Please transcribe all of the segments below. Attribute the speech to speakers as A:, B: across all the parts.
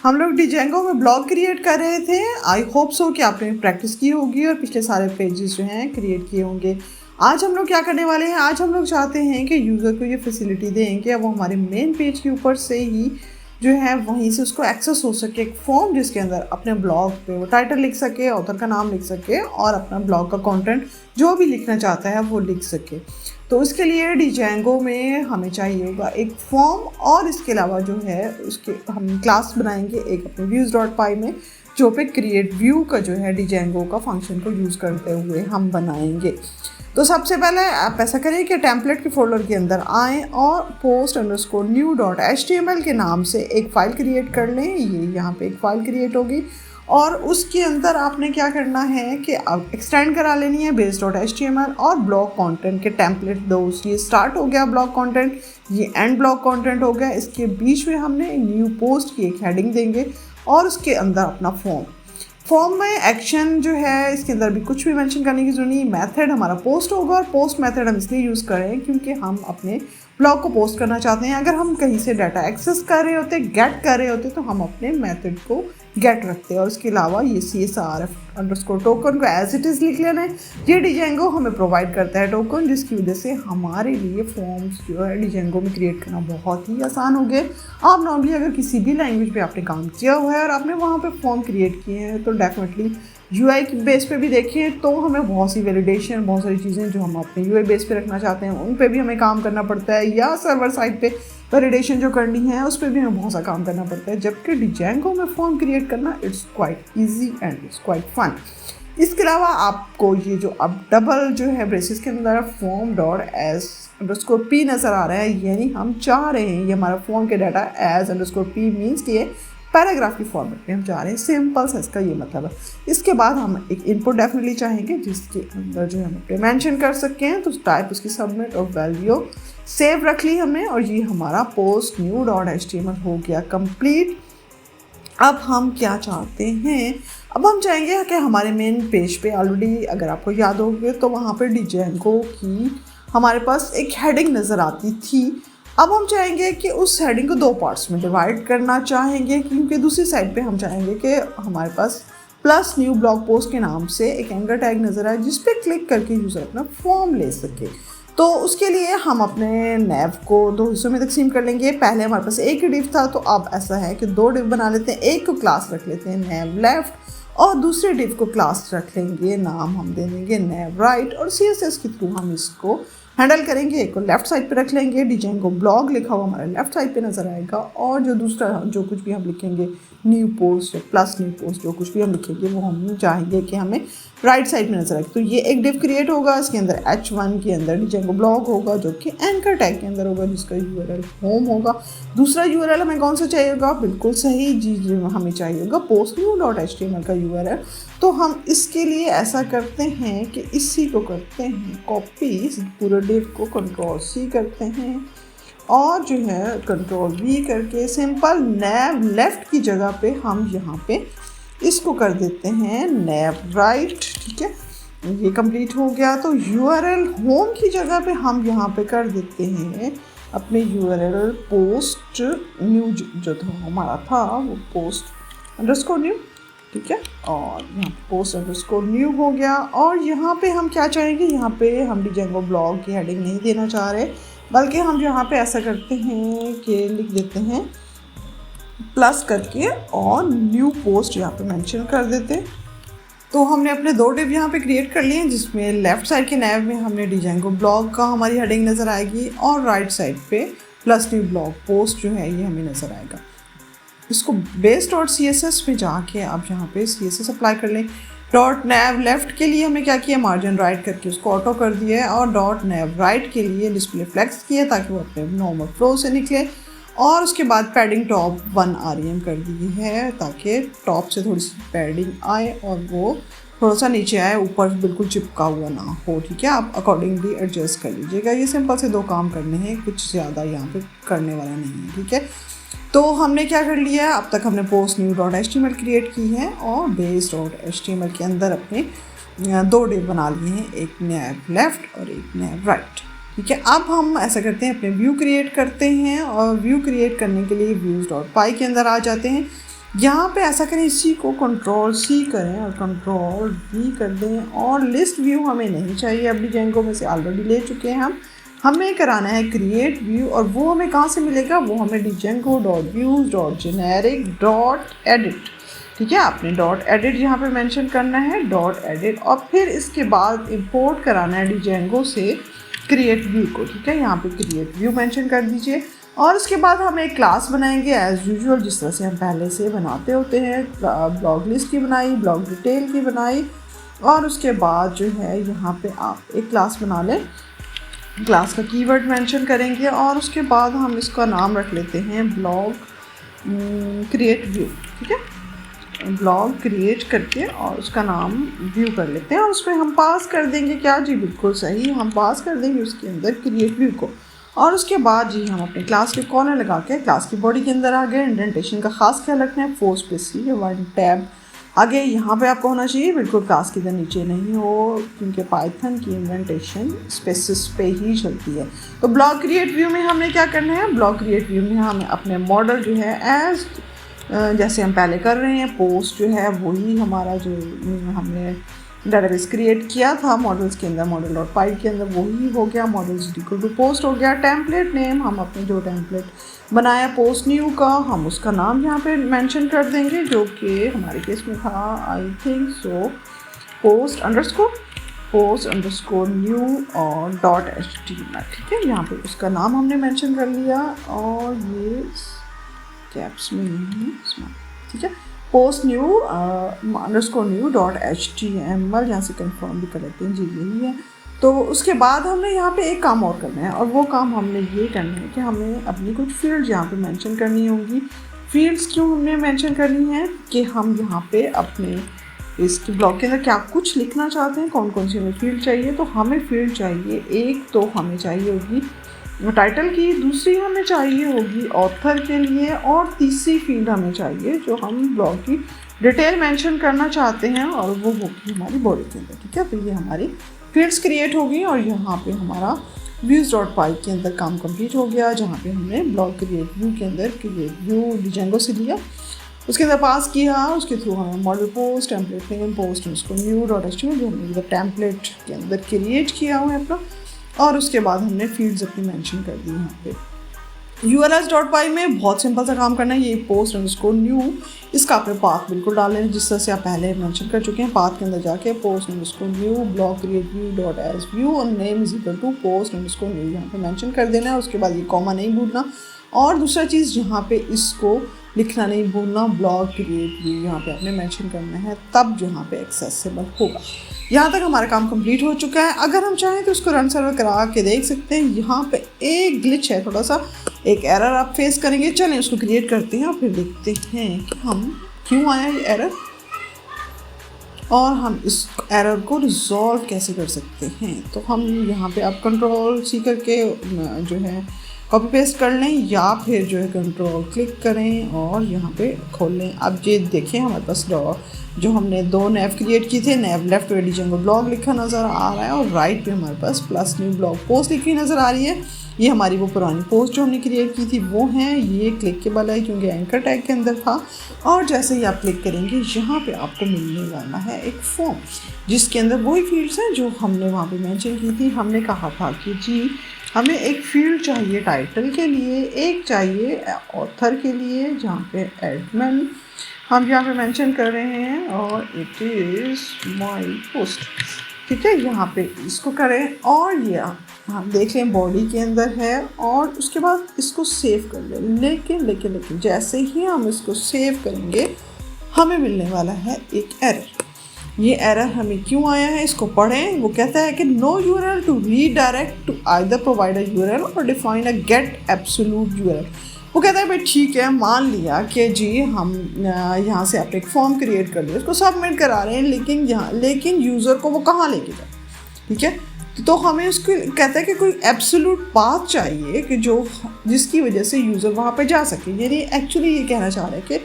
A: हम लोग डिजेंगो में ब्लॉग क्रिएट कर रहे थे। आई होप सो कि आपने प्रैक्टिस की होगी और पिछले सारे पेजेस जो हैं क्रिएट किए होंगे। आज हम लोग क्या करने वाले हैं, आज हम लोग चाहते हैं कि यूज़र को ये फैसिलिटी दें कि अब वो हमारे मेन पेज के ऊपर से ही जो है वहीं से उसको एक्सेस हो सके, एक फॉर्म जिसके अंदर अपने ब्लॉग पे वो टाइटल लिख सके, ऑथर का नाम लिख सके और अपना ब्लॉग का कंटेंट जो भी लिखना चाहता है वो लिख सके। तो इसके लिए डिजेंगो में हमें चाहिए होगा एक फॉर्म और इसके अलावा जो है उसके हम क्लास बनाएंगे एक अपने views.py में, जो पे क्रिएट व्यू का जो है डिजेंगो का फंक्शन को यूज़ करते हुए हम बनाएंगे। तो सबसे पहले आप ऐसा करें कि टेम्पलेट के फोल्डर के अंदर आएँ और post_new.html के नाम से एक फ़ाइल क्रिएट कर लें। ये यहाँ पे एक फ़ाइल क्रिएट होगी और उसके अंदर आपने क्या करना है कि अब एक्सटेंड करा लेनी है base.html और ब्लॉग कंटेंट के टेम्पलेट दो। ये स्टार्ट हो गया ब्लॉग कंटेंट, ये एंड ब्लॉग कंटेंट हो गया। इसके बीच में हमने न्यू पोस्ट की एक हेडिंग देंगे और उसके अंदर अपना फॉर्म में एक्शन जो है इसके अंदर भी कुछ भी मेंशन करने की जरूरत नहीं। मेथड हमारा पोस्ट होगा और पोस्ट मेथड हम इसलिए यूज़ कर रहे हैं क्योंकि हम अपने ब्लॉग को पोस्ट करना चाहते हैं। अगर हम कहीं से डाटा एक्सेस कर रहे होते, गेट कर रहे होते, तो हम अपने मेथड को गेट रखते हैं। और इसके अलावा ये CSRF_टोकन को एज इट इज़ लिख लेना है। ये डिजेंगो हमें प्रोवाइड करता है टोकन, जिसकी वजह से हमारे लिए फॉर्म्स जो है डिजेंगो में क्रिएट करना बहुत ही आसान हो गया। आप नॉर्मली अगर किसी भी लैंग्वेज पे आपने काम किया हुआ है और आपने वहाँ पे फॉर्म क्रिएट किए हैं तो डेफिनेटली UI की बेस पे भी देखें तो हमें बहुत सी वैलिडेशन, बहुत सारी चीज़ें जो हम अपने UI बेस पे रखना चाहते हैं उन पे भी हमें काम करना पड़ता है, या सर्वर साइड पे वैलिडेशन जो करनी है उस पर भी हमें बहुत सा काम करना पड़ता है। जबकि डिजेंगो में फॉर्म क्रिएट करना it's quite easy and it's quite fun. इसके अलावा आपको ये जो अब डबल जो है ब्रेसेस के अंदर form.as_p नज़र आ रहा है, यानी हम चाह रहे हैं ये हमारा फॉर्म के डाटा as_p मीन्स कि ये पैराग्राफ की फॉर्मेट में हम जा रहे हैं। सिंपल सा इसका ये मतलब है। इसके बाद हम एक इनपुट डेफिनेटली चाहेंगे जिसके अंदर जो है हम अपने मेंशन कर सकते हैं। तो टाइप उसकी सबमिट और वैल्यू सेव रख ली हमने और ये हमारा post_new.html हो गया कंप्लीट। अब हम क्या चाहते हैं, अब हम चाहेंगे कि हमारे मेन पेज पे ऑलरेडी अगर आपको याद होगा तो वहाँ पे डिजेंगो की हमारे पास एक हेडिंग नज़र आती थी। अब हम चाहेंगे कि उस हेडिंग को दो पार्ट्स में डिवाइड करना चाहेंगे, क्योंकि दूसरी साइड पे हम चाहेंगे कि हमारे पास प्लस न्यू ब्लॉग पोस्ट के नाम से एक एंकर टैग नज़र आए जिस पे क्लिक करके यूज़र अपना फॉर्म ले सके। तो उसके लिए हम अपने नैव को दो हिस्सों में तकसीम कर लेंगे। पहले हमारे पास एक ही डिव था, तो अब ऐसा है कि दो डिव बना लेते हैं। एक को क्लास रख लेते हैं नैव लेफ्ट और दूसरे डिव को क्लास रख लेंगे, नाम हम दे देंगे नैव राइट और CSS के थ्रू हम इसको हैंडल करेंगे। एक को लेफ्ट साइड पे रख लेंगे, डिजेंगो ब्लॉग लिखा हुआ हमारा लेफ्ट साइड पे नज़र आएगा और जो दूसरा जो कुछ भी हम लिखेंगे न्यू पोस्ट या प्लस न्यू पोस्ट जो कुछ भी हम लिखेंगे वो हम चाहेंगे कि हमें राइट साइड में नज़र आए। तो ये एक डिव क्रिएट होगा, इसके अंदर H1 के अंदर डिजेंगो ब्लॉग होगा जो कि एंकर टैग के अंदर होगा जिसका URL होम होगा। दूसरा URL हमें कौन सा चाहिए होगा, बिल्कुल सही जी हमें चाहिए होगा post_new.html का URL। तो हम इसके लिए ऐसा करते हैं कि इसी को करते हैं कॉपी, इस पूरे डिव को Ctrl+C करते हैं और जो है Ctrl+V करके सिंपल नैव लेफ्ट की जगह पे हम यहाँ पे इसको कर देते हैं नैव राइट। ठीक है, ये कंप्लीट हो गया। तो URL होम की जगह पे हम यहाँ पे कर देते हैं अपने URL पोस्ट न्यू जो था हमारा था वो post_new। ठीक है, और यहाँ post_new हो गया। और यहाँ पे हम क्या चाहेंगे, यहाँ पे हम डिजेंगो ब्लॉग की हेडिंग नहीं देना चाह रहे, बल्कि हम यहाँ पे ऐसा करते हैं कि लिख देते हैं प्लस करके और न्यू पोस्ट यहाँ पे मेंशन कर देते हैं। तो हमने अपने दो डिव यहाँ पे क्रिएट कर लिए हैं, जिसमें लेफ़्ट साइड के नैव में हमने डिजेंगो ब्लॉग का हमारी हेडिंग नज़र आएगी और राइट साइड पे प्लस न्यू ब्लॉग पोस्ट जो है ये हमें नज़र आएगा। इसको base.css पे जाके आप यहाँ पे CSS अप्लाई कर लें। .nav लेफ्ट के लिए हमने क्या किया, मार्जिन राइट करके उसको ऑटो कर दिया है और .nav राइट के लिए डिस्प्ले फ्लेक्स किया ताकि वो अपने नॉर्मल फ्लो से निकले। और उसके बाद पैडिंग टॉप 1 rem कर दी है ताकि टॉप से थोड़ी सी पैडिंग आए और वो थोड़ा सा नीचे आए, ऊपर बिल्कुल चिपका हुआ ना हो। ठीक है, आप अकॉर्डिंगली एडजस्ट कर लीजिएगा। ये सिंपल से दो काम करने हैं, कुछ ज़्यादा यहाँ पे करने वाला नहीं है। ठीक है, तो हमने क्या कर लिया, अब तक हमने post_new.html क्रिएट की है और base.html के अंदर अपने दो डिव बना लिए हैं, एक नैव लेफ्ट और एक नैव राइट। ठीक है, अब हम ऐसा करते हैं अपने व्यू क्रिएट करते हैं और व्यू क्रिएट करने के लिए views.py के अंदर आ जाते हैं। यहाँ पे ऐसा करें, इसी को कंट्रोल C करें और कंट्रोल V कर दें, और लिस्ट व्यू हमें नहीं चाहिए, अब डिजेंगो में से ऑलरेडी ले चुके हैं हम। हमें कराना है क्रिएट व्यू, और वो हमें कहाँ से मिलेगा, वो हमें django.views.generic.edit, ठीक है। आपने .edit यहाँ पे मेंशन करना है, .edit, और फिर इसके बाद इंपोर्ट कराना है डिजेंगो से क्रिएट व्यू को, ठीक है। यहाँ पे क्रिएट व्यू मेंशन कर दीजिए, और उसके बाद हम एक क्लास बनाएंगे एज़ यूजुअल, जिस तरह से हम पहले से बनाते होते हैं। ब्लॉग लिस्ट की बनाई, ब्लॉग डिटेल की बनाई, और उसके बाद जो है यहाँ पे आप एक क्लास बना लें, क्लास का कीवर्ड मेंशन करेंगे, और उसके बाद हम इसका नाम रख लेते हैं ब्लॉग क्रिएट व्यू, ठीक है। ब्लॉग क्रिएट करके और उसका नाम व्यू कर लेते हैं, और उसमें हम पास कर देंगे क्या जी, बिल्कुल सही, हम पास कर देंगे उसके अंदर क्रिएट व्यू को। और उसके बाद जी हम अपने क्लास के कॉर्नर लगा के क्लास की बॉडी के अंदर आ गए। इंडेंटेशन का खास ख्याल रखना है, 4 स्पेस की 1 टैब आगे यहाँ पे आपको होना चाहिए, बिल्कुल क्लास के अंदर नीचे नहीं हो, क्योंकि पाइथन की इंडेंटेशन स्पेसिस पे ही चलती है। तो ब्लॉग क्रिएट व्यू में हमने क्या करना है, ब्लॉग क्रिएट व्यू में हमें अपने मॉडल जो है एज जैसे हम पहले कर रहे हैं, पोस्ट जो है वही हमारा जो हमने डेटाबेस क्रिएट किया था मॉडल्स के अंदर, model.py के अंदर, वही हो गया। मॉडल्स इक्वल टू पोस्ट हो गया। टेम्पलेट नेम, हम अपने जो टेम्पलेट बनाया पोस्ट न्यू का, हम उसका नाम यहाँ पे मेंशन कर देंगे, जो कि हमारे केस में था I think so post underscore new और .html, ठीक है। यहाँ पे उसका नाम हमने मेंशन कर लिया, और ये कैप्स में नहीं है, ठीक है। Post new underscore new .html, यहाँ से कंफर्म भी कर लेते हैं जी, यही है। तो उसके बाद हमने यहाँ पे एक काम और करना है, और वो काम हमने ये करना है कि हमें अपनी कुछ फील्ड्स यहाँ पे मेंशन करनी होंगी। फील्ड्स क्यों हमने मेंशन करनी है कि हम यहाँ पे अपने इसके ब्लॉग के अंदर क्या कुछ लिखना चाहते हैं, कौन कौन सी हमें फील्ड चाहिए। तो हमें फील्ड चाहिए, एक तो हमें चाहिए होगी टाइटल की, दूसरी हमें चाहिए होगी ऑथर के लिए, और तीसरी फील्ड हमें चाहिए जो हम ब्लॉग की डिटेल मेंशन करना चाहते हैं, और वो होगी हमारी बॉडी के अंदर, ठीक है। तो ये हमारी फील्ड्स क्रिएट होगी, और यहाँ पे हमारा views.py के अंदर काम कंप्लीट हो गया, जहाँ पे हमने ब्लॉग क्रिएट व्यू के अंदर क्रिएट व्यू डिजेंगो से लिया, उसके अंदर पास किया, उसके थ्रू हमें model post, template name, post उसको new.html जो हमने टेम्पलेट के अंदर क्रिएट किया हुआ है अपना, और उसके बाद हमने फील्ड्स अपनी मेंशन कर दी यहाँ पे। urls.py में बहुत सिंपल सा काम करना है, ये पोस्ट अंडरस्कोर न्यू, इसका आपने पाथ बिल्कुल डाल लेना जिस तरह से आप पहले मेंशन कर चुके हैं। पाथ के अंदर जाके post underscore new blog create view .as view और name is equal to post underscore new यहाँ पे मेंशन कर देना है। उसके बाद ये कॉमा नहीं भूलना, और दूसरा चीज़ यहाँ पे इसको लिखना नहीं भूलना, ब्लॉग क्रिएट व्यू यहाँ पे आपने मेंशन करना है, तब यहाँ पे एक्सेसिबल होगा। यहाँ तक हमारा काम कंप्लीट हो चुका है। अगर हम चाहें तो उसको रन सर्वर करा के देख सकते हैं। यहाँ पे एक ग्लिच है, थोड़ा सा एक एरर आप फेस करेंगे। चलें उसको क्रिएट करते हैं और फिर देखते हैं कि हम क्यों आया ये एरर, और हम इस एरर को रिजॉल्व कैसे कर सकते हैं। तो हम यहाँ पे आप कंट्रोल C करके जो है कॉपी पेस्ट कर लें, या फिर जो है कंट्रोल क्लिक करें और यहाँ पे खोल लें। अब ये देखें हमारे पास जो हमने 2 नैव क्रिएट किए थे, नैव लेफ्ट पे डिजेंगो ब्लॉग लिखा नज़र आ रहा है, और राइट पे हमारे पास प्लस न्यू ब्लॉग पोस्ट लिखी नज़र आ रही है। ये हमारी वो पुरानी पोस्ट जो हमने क्रिएट की थी वो हैं। ये क्लिकेबल है क्योंकि एंकर टैग के अंदर था, और जैसे ही आप क्लिक करेंगे यहाँ पे आपको मिलने वाला है एक फॉर्म, जिसके अंदर वही फील्ड्स हैं जो हमने वहाँ पे मेंशन की थी। हमने कहा था कि जी हमें एक फील्ड चाहिए टाइटल के लिए, एक चाहिए ऑथर के लिए, जहाँ पे एडमिन हम यहाँ पे मेंशन कर रहे हैं, और इट इज़ माय पोस्ट, ठीक है। यहाँ पे इसको करें, और ये हम देख लें बॉडी के अंदर है, और उसके बाद इसको सेव कर लें। लेकिन जैसे ही हम इसको सेव करेंगे हमें मिलने वाला है एक एरर। ये एरर हमें क्यों आया है, इसको पढ़ें। वो कहता है कि no URL to redirect to either provide a URL और define a get absolute URL. वो कहता है भाई ठीक है, मान लिया कि जी हम यहाँ से आप एक फॉर्म क्रिएट कर लिया, उसको सबमिट करा रहे हैं, लेकिन यूज़र को वो कहाँ लेके जाए, ठीक है। तो हमें उसको कहता है कि कोई एब्सोल्यूट पाथ चाहिए कि जिसकी वजह से यूज़र वहाँ पे जा सके। यानी एक्चुअली ये कहना चाह रहा है कि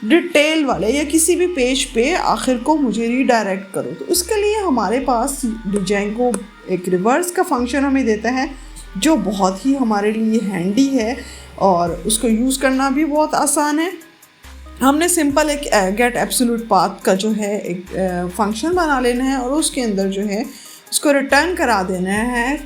A: डिटेल वाले या किसी भी पेज पे आखिर को मुझे रीडायरेक्ट करो। तो उसके लिए हमारे पास डिजेंगो एक रिवर्स का फंक्शन हमें देता है, जो बहुत ही हमारे लिए हैंडी है, और उसको यूज़ करना भी बहुत आसान है। हमने सिंपल एक गेट एब्सोल्यूट पाथ का जो है एक फंक्शन बना लेना है और उसके अंदर जो है उसको रिटर्न करा देना है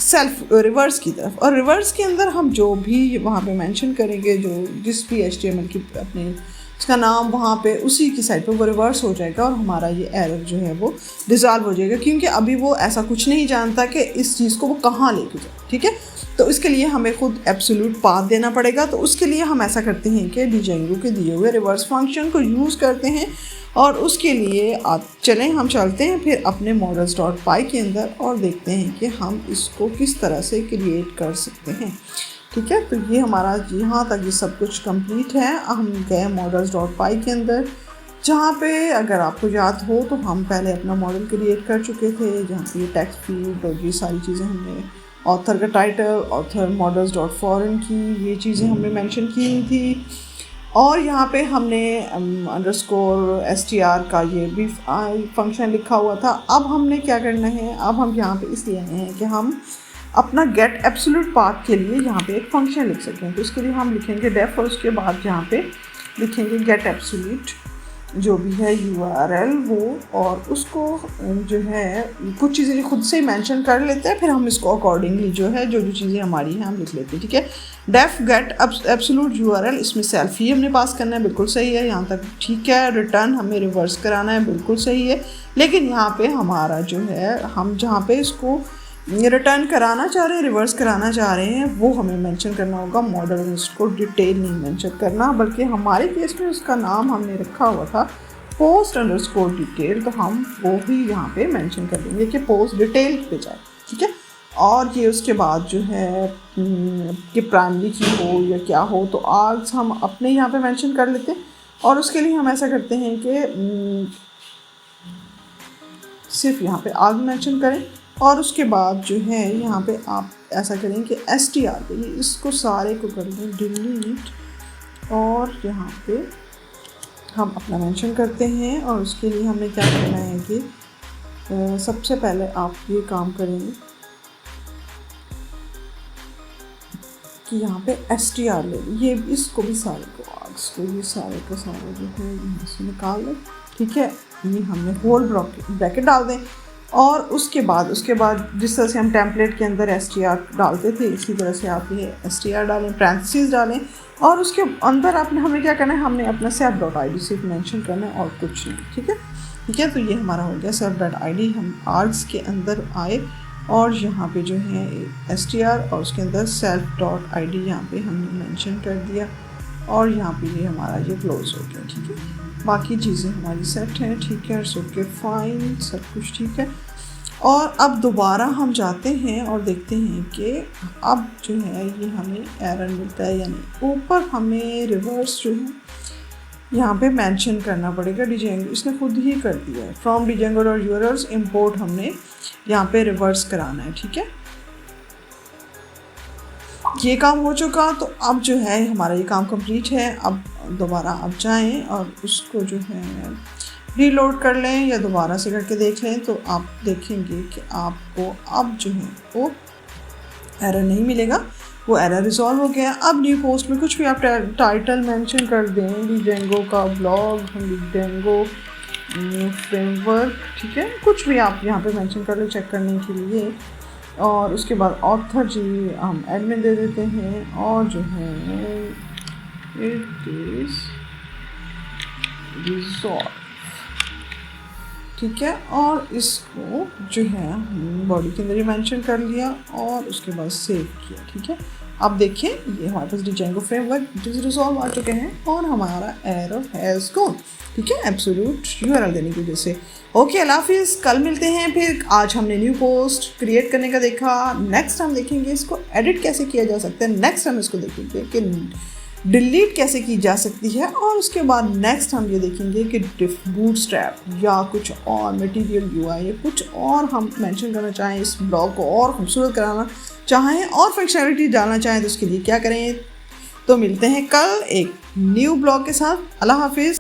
A: सेल्फ रिवर्स की तरफ। और रिवर्स के अंदर हम जो भी वहाँ पे मेंशन करेंगे, जो जिस भी HTML की अपने उसका नाम वहाँ पे उसी की साइड पे वो रिवर्स हो जाएगा और हमारा ये एरर जो है वो डिज़ॉल्व हो जाएगा, क्योंकि अभी वो ऐसा कुछ नहीं जानता कि इस चीज़ को वो कहाँ लेके जाए। ठीक है, तो इसके लिए हमें खुद एब्सोल्यूट पाथ देना पड़ेगा। तो उसके लिए हम ऐसा करते हैं कि डिजेंगो के दिए हुए रिवर्स फंक्शन को यूज़ करते हैं और उसके लिए आप हम चलते हैं फिर अपने models.py के अंदर और देखते हैं कि हम इसको किस तरह से क्रिएट कर सकते हैं। ठीक है, तो ये हमारा यहाँ तक ये सब कुछ कंप्लीट है। हम गए models.py के अंदर, जहाँ पे अगर आपको याद हो तो हम पहले अपना मॉडल क्रिएट कर चुके थे, जहाँ पे ये टेक्स्ट फील्ड और ये सारी चीज़ें हमने ऑथर का टाइटल, ऑथर models.foreign की ये चीज़ें हमने मेंशन की हुई थी। और यहाँ पे हमने _str का ये भी फंक्शन लिखा हुआ था। अब हमने क्या करना है, अब हम यहाँ पे इसलिए आए हैं कि हम अपना गेट एब्सोल्यूट पाथ के लिए यहाँ पे एक फंक्शन लिख सकें। तो इसके लिए हम लिखेंगे डेफ और उसके बाद यहाँ पे लिखेंगे गेट एब्सोल्यूट जो भी है URL वो, और उसको जो है कुछ चीज़ें खुद से ही मेंशन कर लेते हैं, फिर हम इसको अकॉर्डिंगली जो है जो चीज़ें हमारी हैं हम लिख लेते हैं। ठीक है, डेफ गेट एब्सोल्यूट URL, इसमें सेल्फ ही हमने पास करना है, बिल्कुल सही है, यहाँ तक ठीक है। रिटर्न हमें रिवर्स कराना है, बिल्कुल सही है। लेकिन यहाँ पे हमारा जो है हम जहाँ पे इसको रिटर्न कराना चाह रहे हैं, रिवर्स कराना चाह रहे हैं, वो हमें मेंशन करना होगा मॉडल। इसको डिटेल नहीं मेंशन करना, बल्कि हमारे केस में उसका नाम हमने रखा हुआ था post_detail, तो हम वो भी यहाँ पे मेंशन कर देंगे कि पोस्ट डिटेल पे जाए। ठीक है, और ये उसके बाद जो है कि प्राइमरी की हो या क्या हो, तो आज हम अपने यहाँ पे मेंशन कर लेते हैं। और उसके लिए हम ऐसा करते हैं कि सिर्फ यहाँ पे आग मेंशन करें और उसके बाद जो है यहाँ पे आप ऐसा करें कि str पे ये इसको सारे को कर लें डिलीट, और यहाँ पे हम अपना मेंशन करते हैं। और उसके लिए हमें क्या करना है कि सबसे पहले आप ये काम करेंगे कि यहाँ पे str ले, ये इसको भी सारे को आर्ग्स को ये सारे का सारे जो है यहाँ से निकाल दें। ठीक है, ये हमने होल ब्रैकेट डाल दें और उसके बाद जिस तरह से हम टेम्पलेट के अंदर str डालते थे इसी तरह से आप ये str डालें, पैरेंथेसिस डालें, और उसके अंदर आपने हमें क्या करना है, हमने अपना self.id सिर्फ मेंशन करना है और कुछ नहीं। ठीक है, तो ये हमारा हो गया self.id। हम आर्ग्स के अंदर आए और यहाँ पे जो है str और उसके अंदर self.id यहाँ पे हमने मेंशन कर दिया और यहाँ पे ये हमारा ये क्लोज हो गया। ठीक है, बाकी चीज़ें हमारी सेट हैं। ठीक है, ओके फाइन, सब कुछ ठीक है। और अब दोबारा हम जाते हैं और देखते हैं कि अब जो है ये हमें एरर मिलता है, यानी ऊपर हमें रिवर्स जो है यहाँ पे मेंशन करना पड़ेगा डिजेंगो, इसने खुद ही कर दिया है। फ्रॉम डिजेंगो और URLs इम्पोर्ट हमने यहाँ पे रिवर्स कराना है। ठीक है, ये काम हो चुका, तो अब जो है हमारा ये काम कंप्लीट है। अब दोबारा आप जाएं और उसको जो है रीलोड कर लें या दोबारा से करके देख लें, तो आप देखेंगे कि आपको अब जो है वो एरर नहीं मिलेगा, वो एरर रिजॉल्व हो गया। अब न्यू पोस्ट में कुछ भी आप टाइटल मेंशन कर दें, डिजेंगो का ब्लॉग, डिजेंगो फ्रेमवर्क, ठीक है, कुछ भी आप यहाँ पे मेंशन कर लें चेक करने के लिए। और उसके बाद ऑथर जी हम एडमिन दे देते हैं और जो है इट इज रिजॉल्व। ठीक है, और इसको जो है बॉडी के अंदर ही मेंशन कर लिया और उसके बाद सेव किया। ठीक है, अब देखिए ये हमारे पास Django framework it is resolve आ चुके हैं और हमारा एरर हैज़ गॉन। ठीक है, एब्सोल्यूट URL देने की वजह से। ओके, अल्लाह हाफिज़, कल मिलते हैं फिर। आज हमने न्यू पोस्ट क्रिएट करने का देखा, नेक्स्ट हम देखेंगे इसको एडिट कैसे किया जा सकता है, नेक्स्ट हम इसको देखेंगे कि डिलीट कैसे की जा सकती है, और उसके बाद नेक्स्ट हम ये देखेंगे कि बूटस्ट्रैप या कुछ और मटेरियल UI कुछ और हम मेंशन करना चाहें, इस ब्लॉग को और खूबसूरत कराना चाहें और फंक्शनलिटी डालना चाहें तो उसके लिए क्या करें। तो मिलते हैं कल एक न्यू ब्लॉग के साथ। अल्लाह हाफिज़।